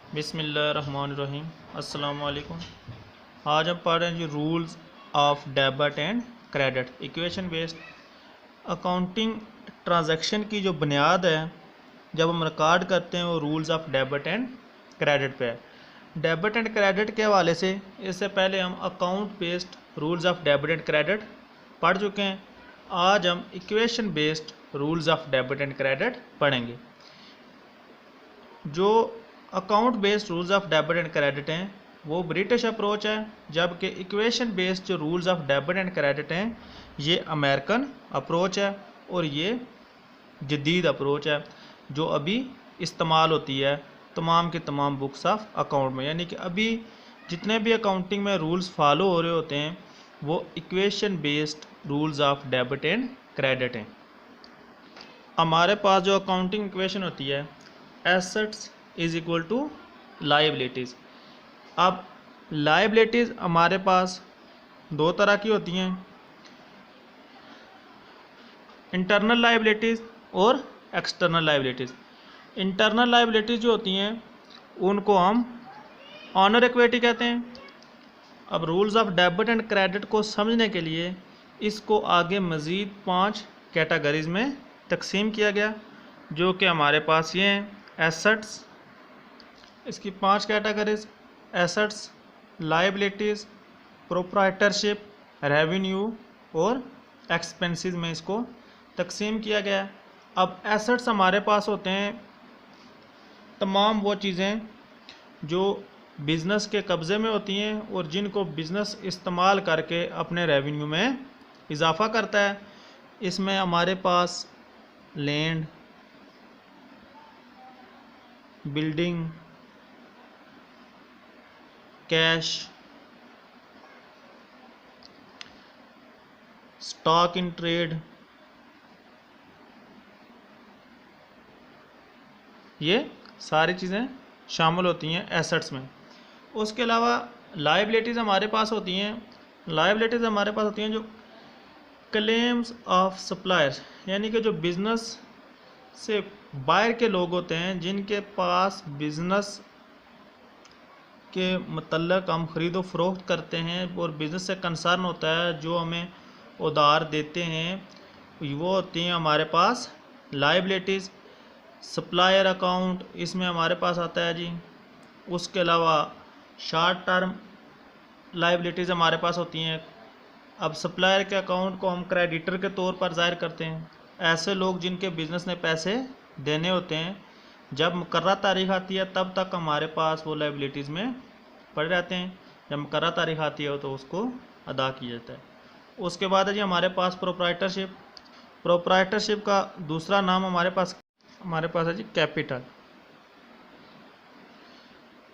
बिस्मिल्लाहिर्रहमानिर्रहीम। अस्सलाम वालेकुम। आज हम पढ़ रहे हैं जी rules of debit and credit. Equation based accounting transaction की जो बुनियाद है जब हम रिकॉर्ड करते हैं वो rules of debit and credit पे है। डेबिट एंड क्रेडिट के हवाले से इससे पहले हम account based rules of debit and credit पढ़ चुके हैं। आज हम equation based rules of debit and credit पढ़ेंगे। जो account based rules of debit and credit हैं वो ब्रिटिश अप्रोच है, जबकि इक्वेशन बेस्ड जो rules of debit and credit हैं ये अमेरिकन अप्रोच है और ये जदीद अप्रोच है जो अभी इस्तेमाल होती है तमाम के तमाम बुक्स ऑफ अकाउंट में। यानी कि अभी जितने भी अकाउंटिंग में रूल्स फॉलो हो रहे होते हैं वो equation based rules of debit and credit हैं। हमारे पास जो अकाउंटिंग इक्वेशन होती है assets is equal to liabilities. अब लाइबिलिटीज़ हमारे पास दो तरह की होती हैं, इंटरनल लाइबिलिटीज़ और एक्सटर्नल लाइबिलिटीज़। इंटरनल लाइबिलिटीज़ जो होती हैं उनको हम ऑनर इक्विटी कहते हैं। अब rules of debit and credit को समझने के लिए इसको आगे मज़ीद 5 कैटेगरीज में तकसीम किया गया, जो कि हमारे पास ये हैं। एसेट्स, इसकी 5 categories, assets, liabilities, proprietorship, revenue और एक्सपेंसेस में इसको तकसीम किया गया। अब एसेट्स हमारे पास होते हैं तमाम वो चीज़ें जो बिज़नेस के कब्ज़े में होती हैं और जिनको बिज़नेस इस्तेमाल करके अपने रेवेन्यू में इजाफ़ा करता है। इसमें हमारे पास land, building, cash, stock in trade, ये सारी चीज़ें शामिल होती हैं एसेट्स में। उसके अलावा लायबिलिटीज़ हमारे पास होती हैं। लायबिलिटीज़ हमारे पास होती हैं जो क्लेम्स ऑफ सप्लायर्स, यानी कि जो बिज़नेस से बाहर के लोग होते हैं जिनके पास बिज़नेस के मतलब हम ख़रीदो फरोख्त करते हैं और बिज़नेस से कंसर्न होता है, जो हमें उधार देते हैं, वो होती हैं हमारे पास लायबिलिटीज़। सप्लायर अकाउंट इसमें हमारे पास आता है जी। उसके अलावा शॉर्ट टर्म लायबिलिटीज़ हमारे पास होती हैं। अब सप्लायर के अकाउंट को हम क्रेडिटर के तौर पर ज़ाहिर करते हैं। ऐसे लोग जिनके बिज़नेस ने पैसे देने होते हैं, जब मुकर्रर तारीख आती है तब तक हमारे पास वो लायबिलिटीज़ में पड़े रहते हैं। जब मुकर्रर तारीख आती है तो उसको अदा किया जाता है। उसके बाद है जी हमारे पास प्रोप्राइटरशिप। प्रोप्राइटरशिप का दूसरा नाम हमारे पास है जी कैपिटल।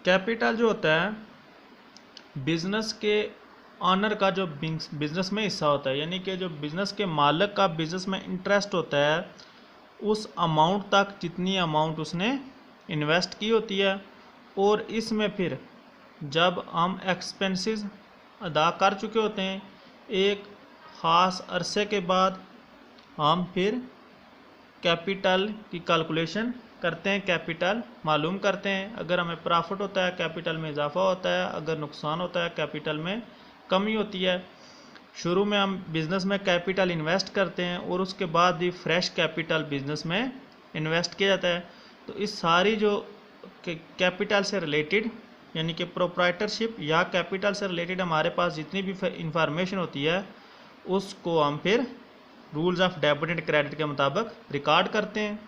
कैपिटल जो होता है बिज़नेस के ऑनर का जो बिज़नेस में हिस्सा होता है, यानी कि जो बिज़नेस के मालिक का बिज़नेस में इंटरेस्ट होता है उस अमाउंट तक जितनी अमाउंट उसने इन्वेस्ट की होती है। और इसमें फिर जब हम एक्सपेंसेस अदा कर चुके होते हैं एक ख़ास अरसे के बाद हम फिर कैपिटल की कैलकुलेशन करते हैं, कैपिटल मालूम करते हैं। अगर हमें प्रॉफिट होता है कैपिटल में इजाफा होता है, अगर नुकसान होता है कैपिटल में कमी होती है। शुरू में हम बिज़नेस में कैपिटल इन्वेस्ट करते हैं और उसके बाद भी फ्रेश कैपिटल बिज़नेस में इन्वेस्ट किया जाता है। तो इस सारी जो कैपिटल से रिलेटेड यानी कि प्रोप्राइटरशिप या कैपिटल से रिलेटेड हमारे पास जितनी भी इंफॉर्मेशन होती है उसको हम फिर rules of debit and credit के मुताबिक रिकॉर्ड करते हैं।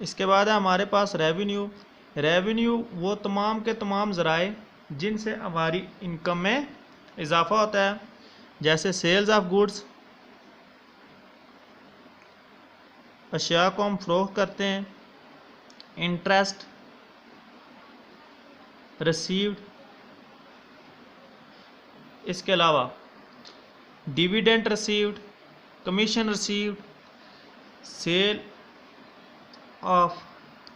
इसके बाद है हमारे पास रेवेन्यू। रेवेन्यू वो तमाम के तमाम ज़राए जिनसे हमारी इनकम में इजाफा होता है, जैसे सेल्स ऑफ गुड्स, अशिया को हम फरोख्त करते हैं, इंटरेस्ट रिसीव्ड, इसके अलावा dividend received, commission received, sale of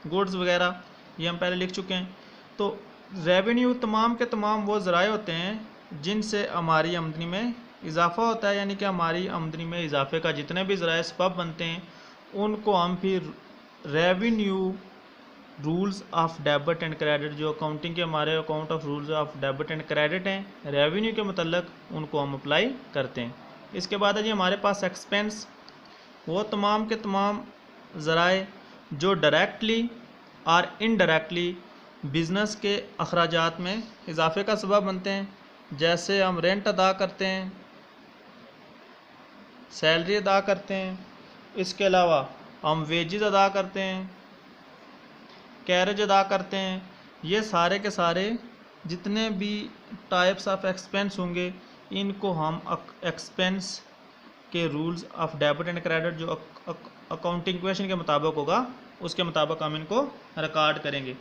goods वगैरह ये हम पहले लिख चुके हैं। तो रेवेन्यू तमाम के तमाम वो ज़राए होते हैं जिनसे हमारी आमदनी में इजाफा होता है, यानी कि हमारी आमदनी में इजाफे का जितने भी ज़राए सबब बनते हैं उनको हम फिर revenue rules of debit and credit, जो अकाउंटिंग के हमारे account of rules of debit and credit हैं रेवेन्यू के मतलब उनको हम अप्लाई करते हैं। इसके बाद है जी हमारे पास एक्सपेंस, वो तमाम के तमाम ज़राए जो डायरेक्टली और इनडायरेक्टली बिज़नेस के अखराजात में इजाफे का सबब बनते हैं, जैसे हम रेंट अदा करते हैं, सैलरी अदा करते हैं, इसके अलावा हम वेजेस अदा करते हैं, कैरेज अदा करते हैं। ये सारे के सारे जितने भी टाइप्स ऑफ एक्सपेंस होंगे इनको हम एक्सपेंस के rules of debit and credit जो अकाउंटिंग क्वेश्चन के मुताबिक होगा उसके मुताबिक हम इनको रिकॉर्ड करेंगे।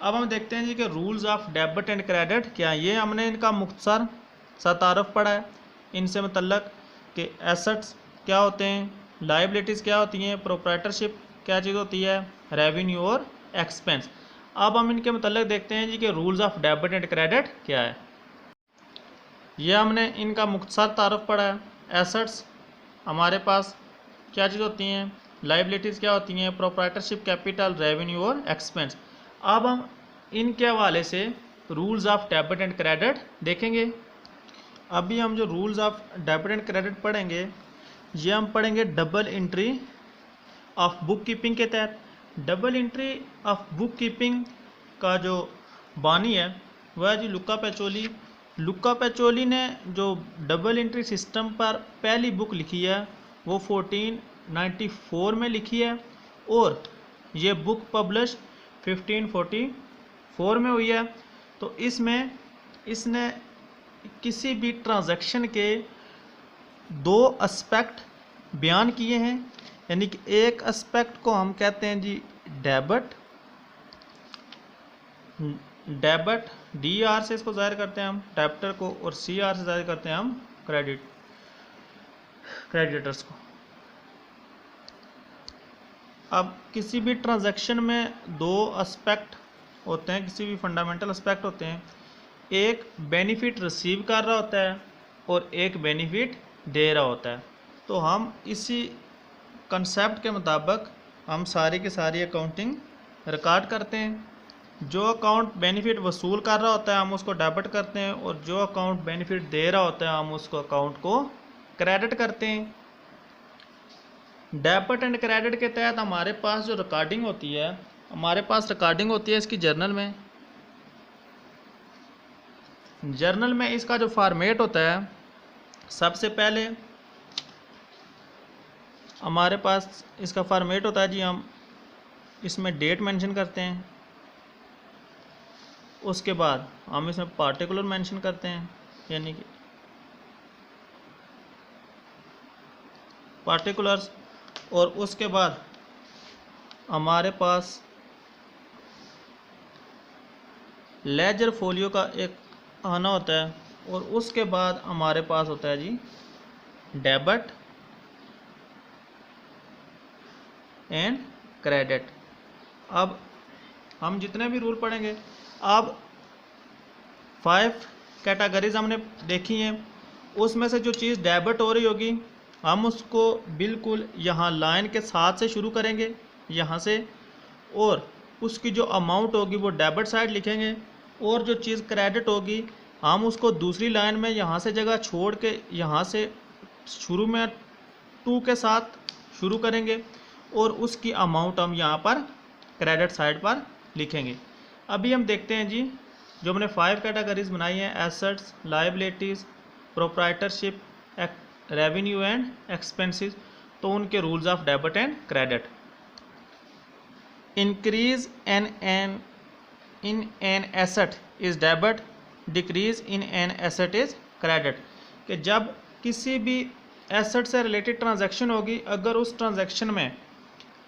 अब हम देखते हैं जी कि rules of debit and credit क्या है। ये हमने इनका मुख्तसर सा तारफ़ पढ़ा है, इनसे मुतल्लक कि एसेट्स क्या होते हैं, लाइबिलिटीज़ क्या होती हैं, प्रोप्राइटरशिप क्या चीज़ होती है, रेवेन्यू और एक्सपेंस। अब हम इनके मुतल्लक देखते हैं जी कि rules of debit and credit क्या है। ये हमने इनका मुख्तसर तारफ़ पढ़ा है। एसेट्स हमारे पास क्या चीज़ होती हैं, लाइबिलिटीज़ क्या होती हैं, प्रोप्राइटरशिप, कैपिटल, रेवेन्यू और एक्सपेंस। अब हम इनके हवाले से rules of debit and credit देखेंगे। अभी हम जो rules of debit and credit पढ़ेंगे ये हम पढ़ेंगे double entry of book keeping के तहत। Double entry of book keeping का जो बानी है वह है जी लुका पैचोली। लुका पैचोली ने जो डबल एंट्री सिस्टम पर पहली बुक लिखी है वो 1494 में लिखी है और ये बुक पब्लिश 1544 में हुई है। तो इसमें इसने किसी भी ट्रांजैक्शन के दो एस्पेक्ट बयान किए हैं, यानी कि एक एस्पेक्ट को हम कहते हैं जी डेबिट, डेबिट डी आर से इसको ज़ाहिर करते हैं हम डेबिटर को, और सी आर से ज़ाहिर करते हैं हम क्रेडिटर्स को। अब किसी भी ट्रांजैक्शन में दो एस्पेक्ट होते हैं, किसी भी फंडामेंटल एस्पेक्ट होते हैं, एक बेनिफिट रिसीव कर रहा होता है और एक बेनिफिट दे रहा होता है। तो हम इसी कंसेप्ट के मुताबिक हम सारी की सारी अकाउंटिंग रिकॉर्ड करते हैं। जो अकाउंट बेनिफिट वसूल कर रहा होता है हम उसको डेबिट करते हैं और जो अकाउंट बेनिफिट दे रहा होता है हम उसको अकाउंट को क्रेडिट करते हैं। डेबिट एंड क्रेडिट के तहत हमारे पास जो रिकॉर्डिंग होती है, हमारे पास रिकॉर्डिंग होती है इसकी जर्नल में। जर्नल में इसका जो फॉर्मेट होता है, सबसे पहले हमारे पास इसका फॉर्मेट होता है जी, हम इसमें डेट मेंशन करते हैं, उसके बाद हम इसमें पार्टिकुलर मेंशन करते हैं, यानी कि पार्टिकुलर्स, और उसके बाद हमारे पास लेजर फोलियो का एक आना होता है, और उसके बाद हमारे पास होता है जी डेबिट एंड क्रेडिट। अब हम जितने भी रूल पढ़ेंगे, अब 5 कैटेगरीज हमने देखी हैं, उसमें से जो चीज़ डेबिट हो रही होगी हम उसको बिल्कुल यहाँ लाइन के साथ से शुरू करेंगे यहाँ से, और उसकी जो अमाउंट होगी वो डेबिट साइड लिखेंगे, और जो चीज़ क्रेडिट होगी हम उसको दूसरी लाइन में यहाँ से जगह छोड़ के यहाँ से शुरू में 2 के साथ शुरू करेंगे और उसकी अमाउंट हम यहाँ पर क्रेडिट साइड पर लिखेंगे। अभी हम देखते हैं जी जो हमने 5 कैटेगरीज बनाई हैं, assets, liabilities, proprietorship, revenue and expenses, तो उनके rules of debit and credit. Increase in an asset is debit, decrease in an asset is credit. कि जब किसी भी एसेट से रिलेटेड ट्रांजैक्शन होगी, अगर उस ट्रांजैक्शन में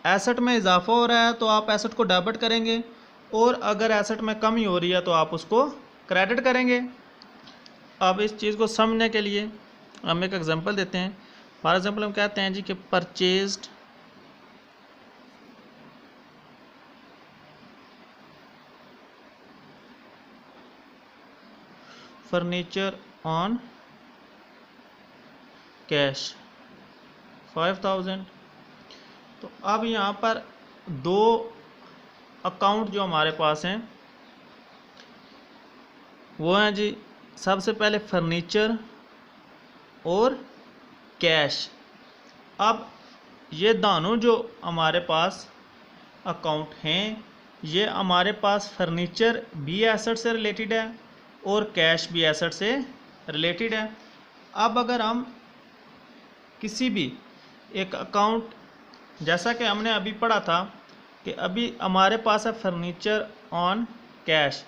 एसेट में इजाफा हो रहा है तो आप एसेट को डेबिट करेंगे, और अगर एसेट में कमी हो रही है तो आप उसको क्रेडिट करेंगे। अब इस चीज़ को समझने के लिए हम एक एग्जांपल देते हैं। फॉर एग्जांपल हम कहते हैं जी कि परचेज्ड फर्नीचर ऑन कैश 5000। तो अब यहाँ पर दो अकाउंट जो हमारे पास हैं वो हैं जी, सबसे पहले फर्नीचर और कैश। अब ये दोनों जो हमारे पास अकाउंट हैं, ये हमारे पास फर्नीचर भी एसेट से रिलेटेड है और कैश भी एसेट से रिलेटेड है। अब अगर हम किसी भी एक अकाउंट, जैसा कि हमने अभी पढ़ा था कि अभी हमारे पास है फर्नीचर ऑन कैश,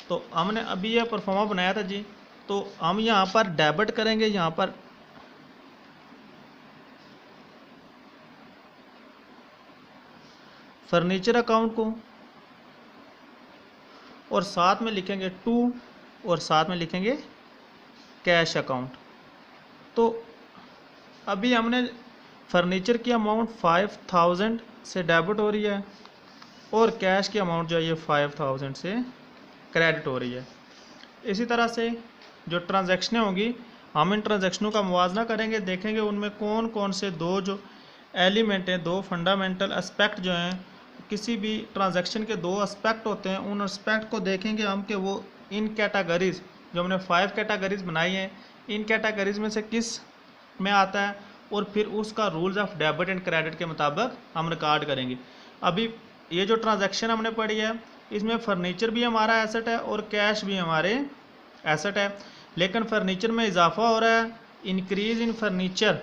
तो हमने अभी यह परफॉर्मा बनाया था जी, तो हम यहाँ पर डेबिट करेंगे यहाँ पर फर्नीचर अकाउंट को, और साथ में लिखेंगे टू, और साथ में लिखेंगे कैश अकाउंट। तो अभी हमने फर्नीचर की अमाउंट 5000 से डेबिट हो रही है और कैश की अमाउंट जो है ये 5000 से क्रेडिट हो रही है। इसी तरह से जो ट्रांजैक्शनें होंगी, हम इन ट्रांजैक्शनों का मुवाजना करेंगे, देखेंगे उनमें कौन कौन से दो जो एलिमेंट हैं, दो फंडामेंटल एस्पेक्ट जो हैं, किसी भी ट्रांजैक्शन के दो एस्पेक्ट होते हैं, उन एस्पेक्ट को देखेंगे हम कि वो इन कैटेगरीज जो हमने 5 कैटेगरीज बनाई हैं, इन कैटेगरीज में से किस में आता है, और फिर उसका rules of debit and credit के मुताबिक हम रिकॉर्ड करेंगे। अभी ये जो ट्रांजैक्शन हमने पढ़ी है, इसमें फर्नीचर भी हमारा एसेट है और कैश भी हमारे एसेट है, लेकिन फर्नीचर में इजाफा हो रहा है, इंक्रीज इन फर्नीचर,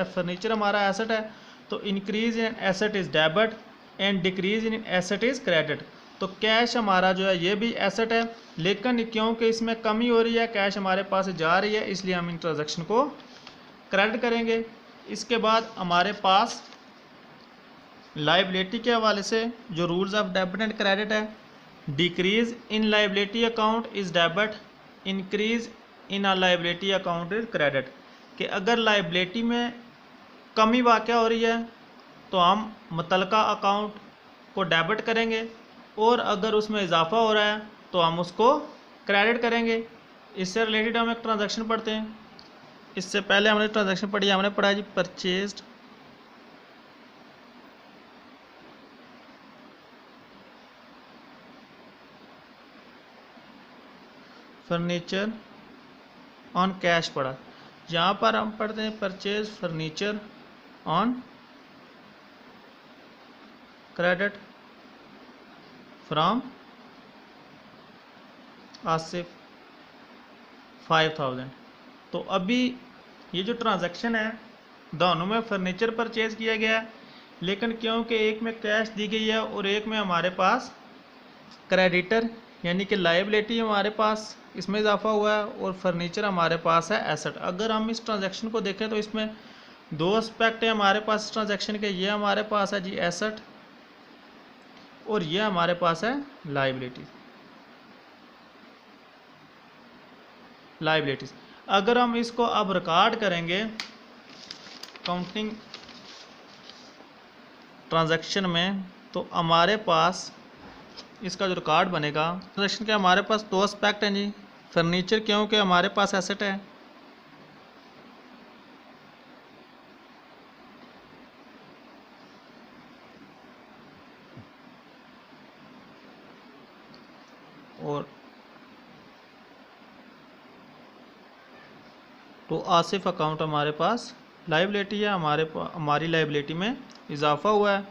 फर्नीचर हमारा एसेट है, तो increase in asset is debit and decrease in asset is credit. तो कैश हमारा जो है ये भी एसेट है, लेकिन क्योंकि इसमें कमी हो रही है, कैश हमारे पास जा रही है, इसलिए हम इन ट्रांजैक्शन को क्रेडिट करेंगे। इसके बाद हमारे पास लाइबिलिटी के हवाले से जो rules of debit and credit है, decrease in liability account is debit, increase in a liability account is credit. कि अगर लाइबिलिटी में कमी वाक़या हो रही है तो हम मुतलका अकाउंट को डेबिट करेंगे, और अगर उसमें इजाफा हो रहा है तो हम उसको क्रेडिट करेंगे। इससे रिलेटेड हम एक ट्रांजैक्शन पढ़ते हैं। इससे पहले हमने ट्रांजैक्शन पढ़ी, हमने पढ़ा जी परचेज्ड फर्नीचर ऑन कैश पढ़ा। यहाँ पर हम पढ़ते हैं purchase furniture on credit from Asif 5000। तो अभी ये जो ट्रांजैक्शन है, दोनों में फर्नीचर परचेज किया गया है, लेकिन क्योंकि एक में कैश दी गई है और एक में हमारे पास क्रेडिटर यानी कि लायबिलिटी हमारे पास इसमें इजाफा हुआ है, और फर्नीचर हमारे पास है एसेट। अगर हम इस ट्रांजैक्शन को देखें तो इसमें दो एस्पेक्ट है हमारे पास इस ट्रांजैक्शन के, ये हमारे पास है जी एसेट और ये हमारे पास है लायबिलिटीज। अगर हम इसको अब रिकॉर्ड करेंगे काउंटिंग ट्रांजैक्शन में, तो हमारे पास इसका जो रिकॉर्ड बनेगा ट्रांजैक्शन के, हमारे पास दो एस्पेक्ट हैं जी, फर्नीचर क्योंकि हमारे पास एसेट है, और तो आसिफ अकाउंट हमारे पास लायबिलिटी है, हमारी लायबिलिटी में इजाफा हुआ है,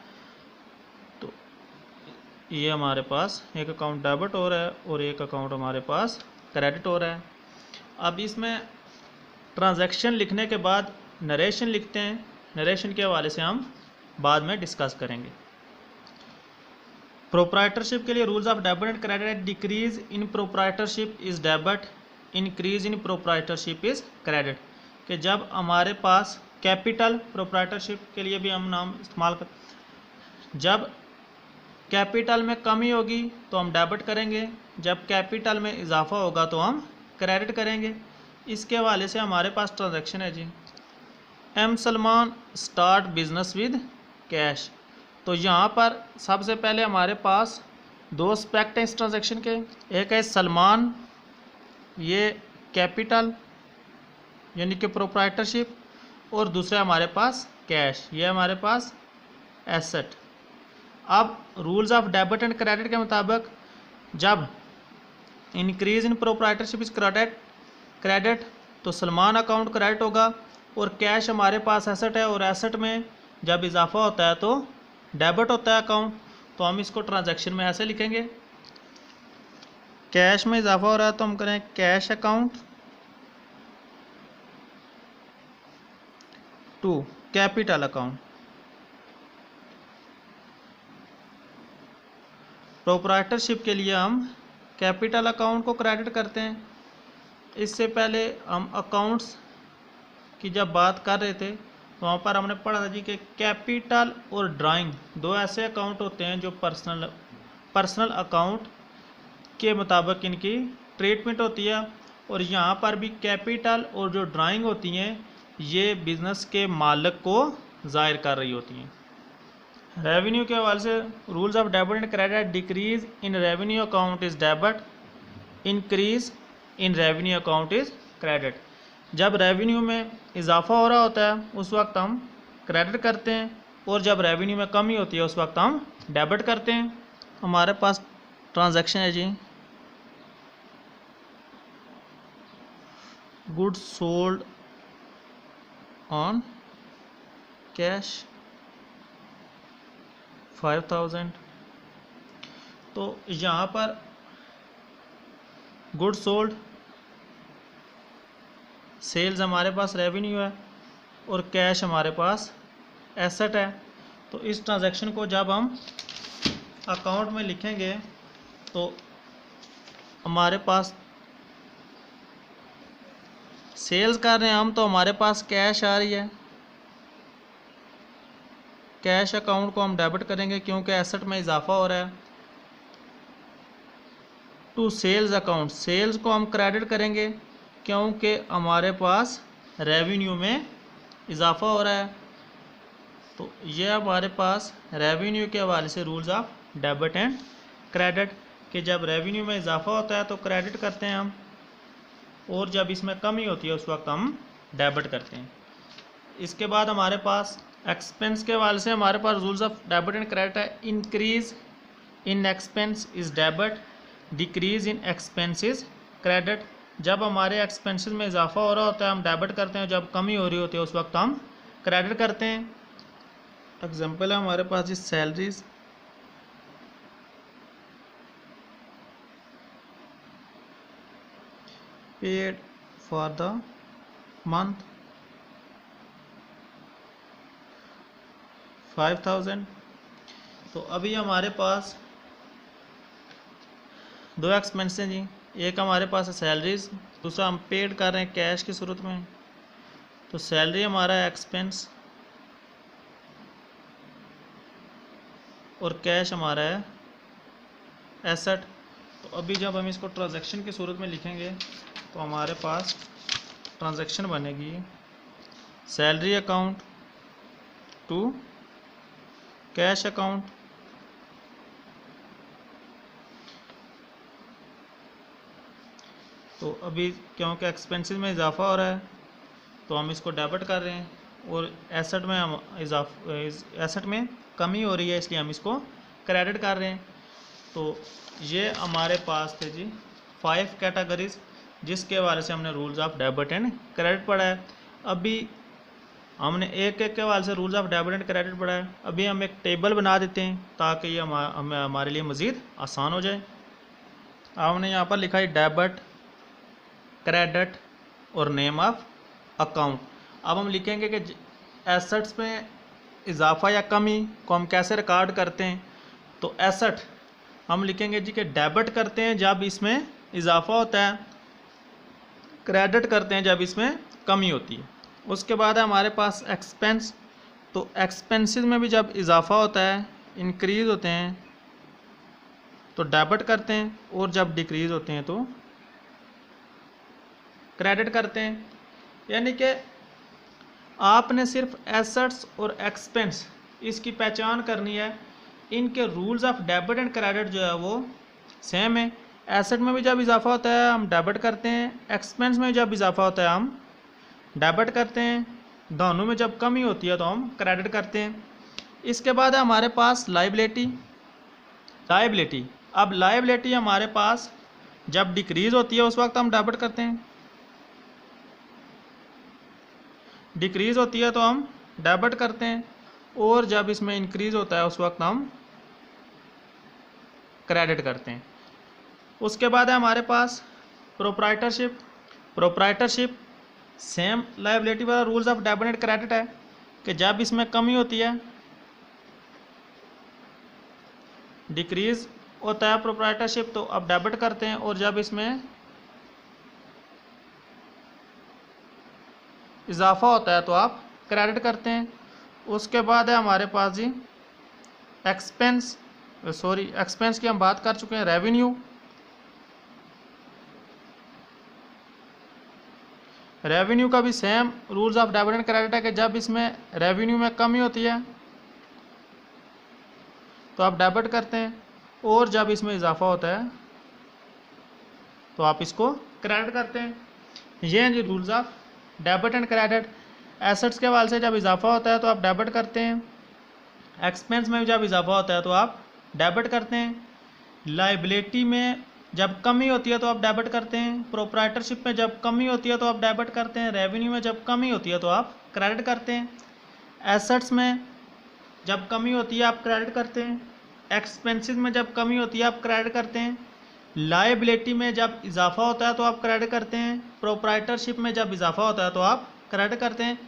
तो ये हमारे पास एक अकाउंट डेबिट हो रहा है और एक अकाउंट हमारे पास क्रेडिट हो रहा है। अब इसमें ट्रांजैक्शन लिखने के बाद नरेशन लिखते हैं, नरेशन के हवाले से हम बाद में डिस्कस करेंगे। प्रोप्राइटरशिप के लिए rules of debit and credit, decrease in proprietorship is debit, increase in proprietorship is credit. कि जब हमारे पास कैपिटल, प्रोप्राइटरशिप के लिए भी हम नाम इस्तेमाल कर, जब कैपिटल में कमी होगी तो हम डेबिट करेंगे, जब कैपिटल में इजाफा होगा तो हम क्रेडिट करेंगे। इसके हवाले से हमारे पास ट्रांजैक्शन है जी, M Salman start business with cash. तो यहाँ पर सबसे पहले हमारे पास दो एस्पेक्ट हैं इस ट्रांजैक्शन के, एक है सलमान, ये कैपिटल यानी कि प्रोप्राइटरशिप, और दूसरा हमारे पास कैश, ये हमारे पास एसेट। अब rules of debit and credit के मुताबिक जब increase in proprietorship is credit तो सलमान अकाउंट क्रेडिट होगा, और कैश हमारे पास एसेट है और एसेट में जब इजाफा होता है तो डेबिट होता है अकाउंट। तो हम इसको ट्रांजैक्शन में ऐसे लिखेंगे, कैश में इजाफा हो रहा है तो हम करें cash account to capital account. Proprietorship के लिए हम कैपिटल अकाउंट को क्रेडिट करते हैं। इससे पहले हम अकाउंट्स की जब बात कर रहे थे तो वहाँ पर हमने पढ़ा था जी कि कैपिटल और ड्राइंग दो ऐसे अकाउंट होते हैं जो पर्सनल अकाउंट के मुताबिक इनकी ट्रीटमेंट होती है, और यहाँ पर भी कैपिटल और जो ड्राइंग होती हैं ये बिज़नेस के मालिक को ज़ाहिर कर रही होती हैं। रेवेन्यू के हवाले से rules of debit and credit, decrease in revenue account is debit, increase in revenue account is credit. जब रेवेन्यू में इजाफा हो रहा होता है उस वक्त हम क्रेडिट करते हैं, और जब रेवेन्यू में कमी होती है उस वक्त हम डेबिट करते हैं। हमारे पास ट्रांजैक्शन है जी, गुड्स सोल्ड ऑन कैश 5000। तो यहाँ पर गुड्स सोल्ड सेल्स हमारे पास रेवेन्यू है और कैश हमारे पास एसेट है। तो इस ट्रांजैक्शन को जब हम अकाउंट में लिखेंगे तो हमारे पास सेल्स कर रहे हैं हम, तो हमारे पास कैश आ रही है, कैश अकाउंट को हम डेबिट करेंगे क्योंकि एसेट में इजाफा हो रहा है। टू सेल्स अकाउंट, सेल्स को हम क्रेडिट करेंगे क्योंकि हमारे पास रेवेन्यू में इजाफा हो रहा है। तो ये हमारे पास रेवेन्यू के हवाले से rules of debit and credit कि जब रेवेन्यू में इजाफा होता है तो क्रेडिट करते हैं हम, और जब इसमें कमी होती है उस वक्त हम डेबिट करते हैं। इसके बाद हमारे पास एक्सपेंस के हवाले से हमारे पास rules of debit and credit है। Increase in expense is debit, decrease in expense is credit. जब हमारे एक्सपेंसेस में इजाफा हो रहा होता है हम डेबिट करते हैं, जब कमी हो रही होती है उस वक्त हम क्रेडिट करते हैं। एग्जांपल है हमारे पास जी salaries, paid for the month 5000। तो अभी हमारे पास दो एक्सपेंस हैं जी, एक हमारे पास है सैलरीज, दूसरा हम पेड कर रहे हैं कैश की सूरत में। तो सैलरी हमारा है एक्सपेंस और कैश हमारा है एसेट। तो अभी जब हम इसको ट्रांजैक्शन की सूरत में लिखेंगे तो हमारे पास ट्रांजैक्शन बनेगी salary account to cash account. तो अभी क्योंकि एक्सपेंसेस में इजाफा हो रहा है तो हम इसको डेबिट कर रहे हैं, और एसेट में हम एसेट में कमी हो रही है इसलिए हम इसको क्रेडिट कर रहे हैं। तो ये हमारे पास थे जी 5 कैटेगरीज जिसके हवाले से हमने rules of debit and credit पढ़ा है। अभी हमने एक एक के हवाले से rules of debit and credit पढ़ा है। अभी हम एक टेबल बना देते हैं ताकि ये हमारे लिए मज़ीद आसान हो जाए। हमने यहाँ पर लिखा है डेबिट, क्रेडिट और नेम ऑफ अकाउंट। अब हम लिखेंगे कि एसेट्स में इजाफा या कमी को हम कैसे रिकॉर्ड करते हैं। तो एसेट हम लिखेंगे जी कि डेबिट करते हैं जब इसमें इजाफा होता है, क्रेडिट करते हैं जब इसमें कमी होती है। उसके बाद है हमारे पास एक्सपेंस। तो एक्सपेंसेस में भी जब इजाफा होता है, इंक्रीज़ होते हैं तो डेबिट करते हैं, और जब डिक्रीज़ होते हैं तो क्रेडिट करते हैं। यानी कि आपने सिर्फ एसेट्स और एक्सपेंस इसकी पहचान करनी है। इनके rules of debit and credit जो है वो सेम है। एसेट में भी जब इजाफा होता है हम डेबिट करते हैं, एक्सपेंस में जब इजाफा होता है हम डेबिट करते हैं, दोनों में जब कमी होती है तो हम क्रेडिट करते हैं। इसके बाद है हमारे पास लायबिलिटी। लायबिलिटी, अब लायबिलिटी हमारे पास जब डिक्रीज होती है उस वक्त हम डेबिट करते हैं, डिक्रीज होती है तो हम डेबिट करते हैं, और जब इसमें इंक्रीज होता है उस वक्त हम क्रेडिट करते हैं। उसके बाद है हमारे पास प्रोप्राइटरशिप। प्रोप्राइटरशिप सेम लायबिलिटी वाला rules of debit and credit है कि जब इसमें कमी होती है, डिक्रीज होता है प्रोप्राइटरशिप तो अब डेबिट करते हैं, और जब इसमें इजाफा होता है तो आप क्रेडिट करते हैं। उसके बाद है हमारे पास जी एक्सपेंस, एक्सपेंस की हम बात कर चुके हैं। रेवेन्यू, रेवेन्यू का भी same rules of debit and credit है कि जब इसमें रेवेन्यू में कमी होती है तो आप डेबिट करते हैं, और जब इसमें इजाफा होता है तो आप इसको क्रेडिट करते हैं। ये हैं जी rules of debit and credit. Assets के हवाले से जब इजाफा होता है तो आप डेबिट करते हैं, एक्सपेंस में जब इजाफा होता है तो आप डेबिट करते हैं, लायबिलिटी में जब कमी होती है तो आप डेबिट करते हैं, प्रोप्राइटरशिप में जब कमी होती है तो आप डेबिट करते हैं, रेवेन्यू में जब कमी होती है तो आप क्रेडिट करते हैं, एसेट्स में जब कमी होती है आप क्रेडिट करते हैं, एक्सपेंसेस में जब कमी होती है आप क्रेडिट करते हैं, लायबिलिटी में जब इजाफा होता है तो आप क्रेडिट करते हैं, प्रोप्राइटरशिप में जब इजाफा होता है तो आप क्रेडिट करते हैं,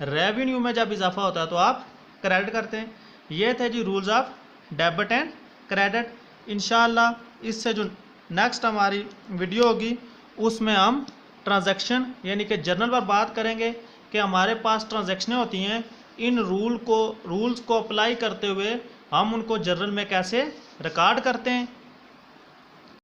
रेवेन्यू में जब इजाफा होता है तो आप क्रेडिट करते हैं। ये थे जी rules of debit and credit. इंशाअल्लाह इससे जो नेक्स्ट हमारी वीडियो होगी उसमें हम ट्रांजैक्शन यानी कि जर्नल पर बात करेंगे कि हमारे पास ट्रांजैक्शनें होती हैं, इन रूल्स को अप्लाई करते हुए हम उनको जर्नल में कैसे रिकॉर्ड करते हैं।